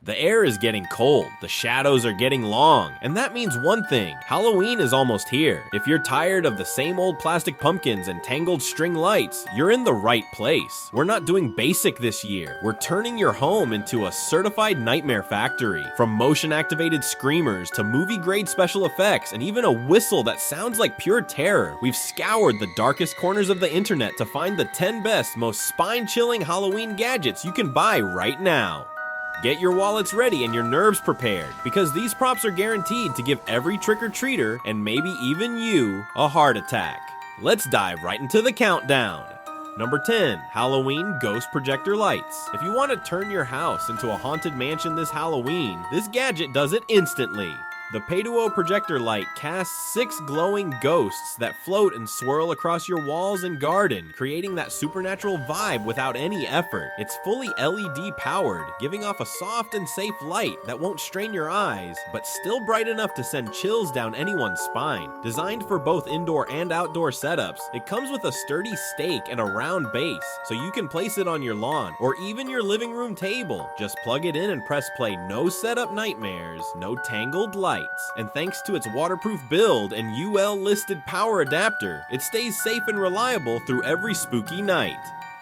The air is getting cold, the shadows are getting long, and that means one thing: Halloween is almost here. If you're tired of the same old plastic pumpkins and tangled string lights, you're in the right place. We're not doing basic this year. We're turning your home into a certified nightmare factory. From motion-activated screamers to movie-grade special effects and even a whistle that sounds like pure terror, we've scoured the darkest corners of the internet to find the 10 best, most spine-chilling Halloween gadgets you can buy right now. Get your wallets ready and your nerves prepared, because these props are guaranteed to give every trick-or-treater, and maybe even you, a heart attack. Let's dive right into the countdown. Number 10, Halloween Ghost Projector Lights. If you want to turn your house into a haunted mansion this Halloween, this gadget does it instantly. The Pay-to-O projector light casts 6 glowing ghosts that float and swirl across your walls and garden, creating that supernatural vibe without any effort. It's fully LED powered, giving off a soft and safe light that won't strain your eyes, but still bright enough to send chills down anyone's spine. Designed for both indoor and outdoor setups, it comes with a sturdy stake and a round base, so you can place it on your lawn or even your living room table. Just plug it in and press play. No setup nightmares, no tangled lights. And thanks to its waterproof build and UL listed power adapter, it stays safe and reliable through every spooky night.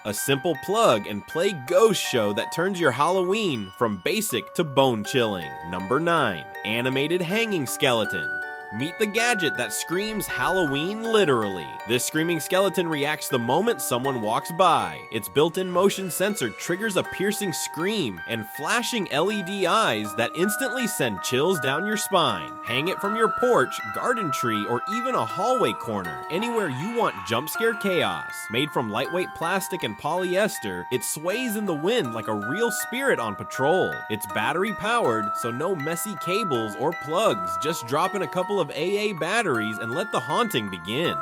A simple plug and play ghost show that turns your Halloween from basic to bone chilling. Number 9, Animated Hanging Skeleton. Meet the gadget that screams Halloween literally. This screaming skeleton reacts the moment someone walks by. Its built-in motion sensor triggers a piercing scream and flashing LED eyes that instantly send chills down your spine. Hang it from your porch, garden tree, or even a hallway corner. Anywhere you want jump scare chaos. Made from lightweight plastic and polyester, it sways in the wind like a real spirit on patrol. It's battery powered, so no messy cables or plugs. Just drop in a couple of AA batteries and let the haunting begin.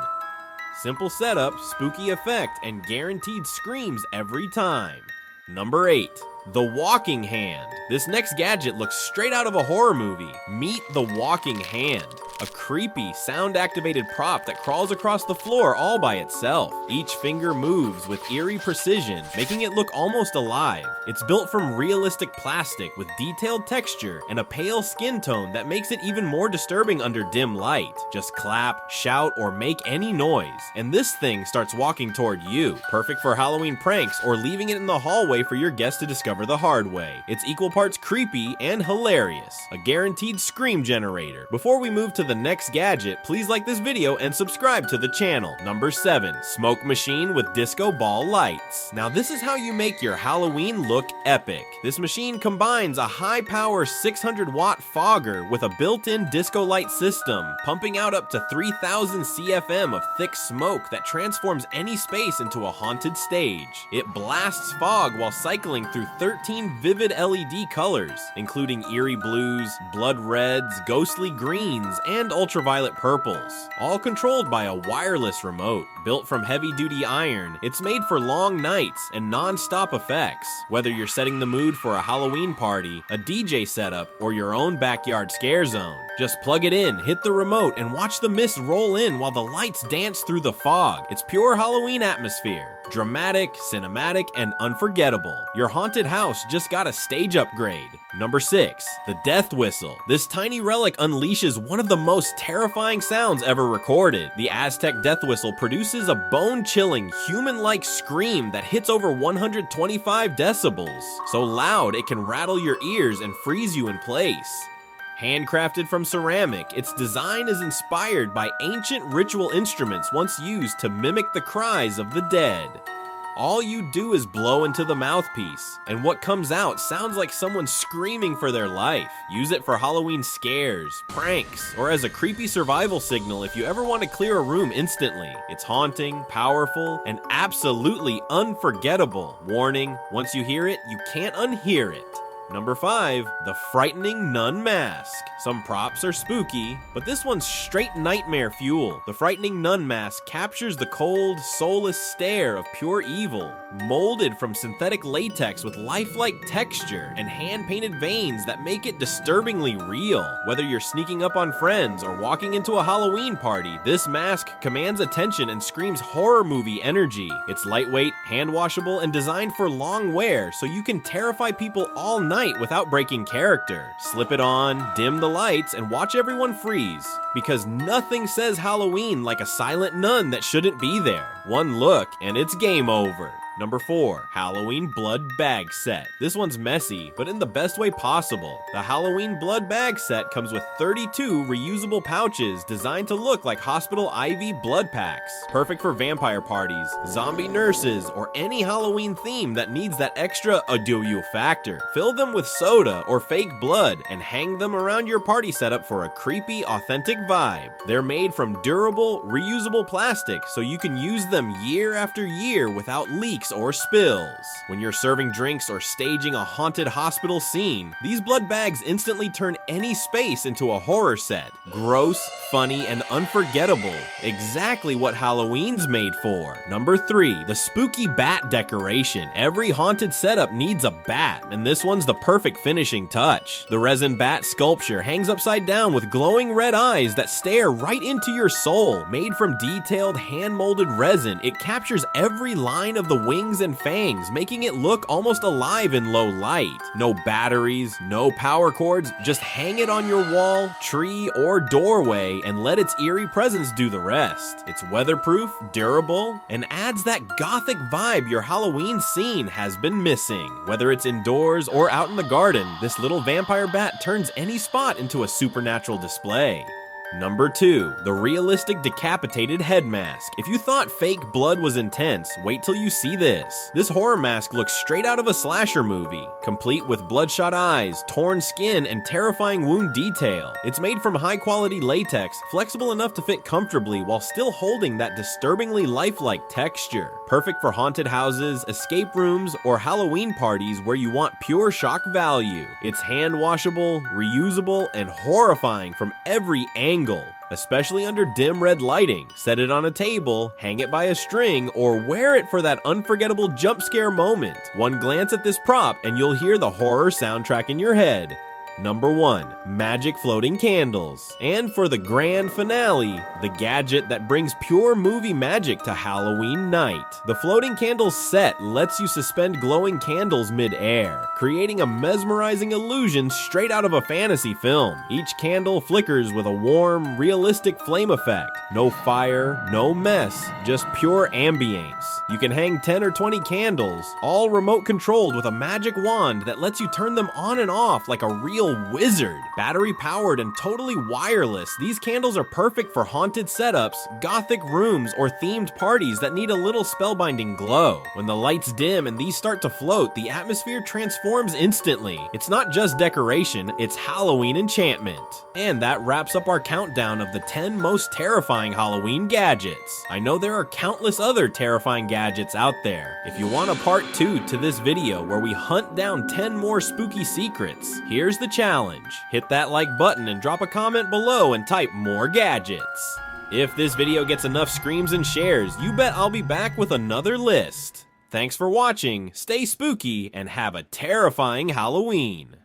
Simple setup, spooky effect, and guaranteed screams every time. Number 8, the Walking Hand. This next gadget looks straight out of a horror movie. Meet the Walking Hand, a creepy sound-activated prop that crawls across the floor all by itself. Each finger moves with eerie precision, making it look almost alive. It's built from realistic plastic with detailed texture and a pale skin tone that makes it even more disturbing under dim light. Just clap, shout, or make any noise, and this thing starts walking toward you. Perfect for Halloween pranks or leaving it in the hallway for your guests to discover the hard way. It's equal parts creepy and hilarious, a guaranteed scream generator. Before we move to the next gadget, please like this video and subscribe to the channel. Number 7, Smoke Machine with Disco Ball Lights. Now this is how you make your Halloween look epic. This machine combines a high-power 600-watt fogger with a built-in disco light system, pumping out up to 3,000 CFM of thick smoke that transforms any space into a haunted stage. It blasts fog while cycling through 13 vivid LED colors, including eerie blues, blood reds, ghostly greens, and ultraviolet purples, all controlled by a wireless remote. Built from heavy-duty iron, it's made for long nights and non-stop effects. Whether you're setting the mood for a Halloween party, a DJ setup, or your own backyard scare zone, just plug it in, hit the remote, and watch the mist roll in while the lights dance through the fog. It's pure Halloween atmosphere. Dramatic, cinematic, and unforgettable. Your haunted house just got a stage upgrade. Number 6, the Death Whistle. This tiny relic unleashes one of the most terrifying sounds ever recorded. The Aztec Death Whistle produces a bone-chilling, human-like scream that hits over 125 decibels. So loud it can rattle your ears and freeze you in place. Handcrafted from ceramic, its design is inspired by ancient ritual instruments once used to mimic the cries of the dead. All you do is blow into the mouthpiece, and what comes out sounds like someone screaming for their life. Use it for Halloween scares, pranks, or as a creepy survival signal if you ever want to clear a room instantly. It's haunting, powerful, and absolutely unforgettable. Warning, once you hear it, you can't unhear it. Number 5, the Frightening Nun Mask. Some props are spooky, but this one's straight nightmare fuel. The Frightening Nun Mask captures the cold, soulless stare of pure evil, molded from synthetic latex with lifelike texture and hand-painted veins that make it disturbingly real. Whether you're sneaking up on friends or walking into a Halloween party, this mask commands attention and screams horror movie energy. It's lightweight, hand-washable, and designed for long wear, so you can terrify people all night night without breaking character. Slip it on, dim the lights, and watch everyone freeze. Because nothing says Halloween like a silent nun that shouldn't be there. One look, and it's game over. Number 4, Halloween Blood Bag Set. This one's messy, but in the best way possible. The Halloween Blood Bag Set comes with 32 reusable pouches designed to look like hospital IV blood packs. Perfect for vampire parties, zombie nurses, or any Halloween theme that needs that extra you factor. Fill them with soda or fake blood and hang them around your party setup for a creepy, authentic vibe. They're made from durable, reusable plastic, so you can use them year after year without leaks or spills. When you're serving drinks or staging a haunted hospital scene, these blood bags instantly turn any space into a horror set. Gross, funny, and unforgettable. Exactly what Halloween's made for. Number 3, the spooky bat decoration. Every haunted setup needs a bat, and this one's the perfect finishing touch. The resin bat sculpture hangs upside down with glowing red eyes that stare right into your soul. Made from detailed hand-molded resin, it captures every line of the wings and fangs, making it look almost alive in low light. No batteries, no power cords, just hang it on your wall, tree, or doorway and let its eerie presence do the rest. It's weatherproof, durable, and adds that gothic vibe your Halloween scene has been missing. Whether it's indoors or out in the garden, this little vampire bat turns any spot into a supernatural display. Number 2, the realistic decapitated head mask. If you thought fake blood was intense, wait till you see this. This horror mask looks straight out of a slasher movie, complete with bloodshot eyes, torn skin, and terrifying wound detail. It's made from high-quality latex, flexible enough to fit comfortably while still holding that disturbingly lifelike texture. Perfect for haunted houses, escape rooms, or Halloween parties where you want pure shock value. It's hand-washable, reusable, and horrifying from every angle. Especially under dim red lighting. Set it on a table, hang it by a string, or wear it for that unforgettable jump scare moment. One glance at this prop and you'll hear the horror soundtrack in your head. Number 1, magic floating candles. And for the grand finale, the gadget that brings pure movie magic to Halloween night. The floating candles set lets you suspend glowing candles mid-air, creating a mesmerizing illusion straight out of a fantasy film. Each candle flickers with a warm, realistic flame effect. No fire, no mess, just pure ambience. You can hang 10 or 20 candles, all remote controlled with a magic wand that lets you turn them on and off like a real wizard. Battery powered and totally wireless, these candles are perfect for haunted setups, gothic rooms, or themed parties that need a little spellbinding glow. When the lights dim and these start to float, the atmosphere transforms instantly. It's not just decoration, it's Halloween enchantment. And that wraps up our countdown of the 10 most terrifying Halloween gadgets. I know there are countless other terrifying gadgets out there. If you want a part 2 to this video where we hunt down 10 more spooky secrets, here's the challenge. Hit that like button and drop a comment below and type more gadgets. If this video gets enough screams and shares, you bet I'll be back with another list. Thanks for watching, stay spooky, and have a terrifying Halloween.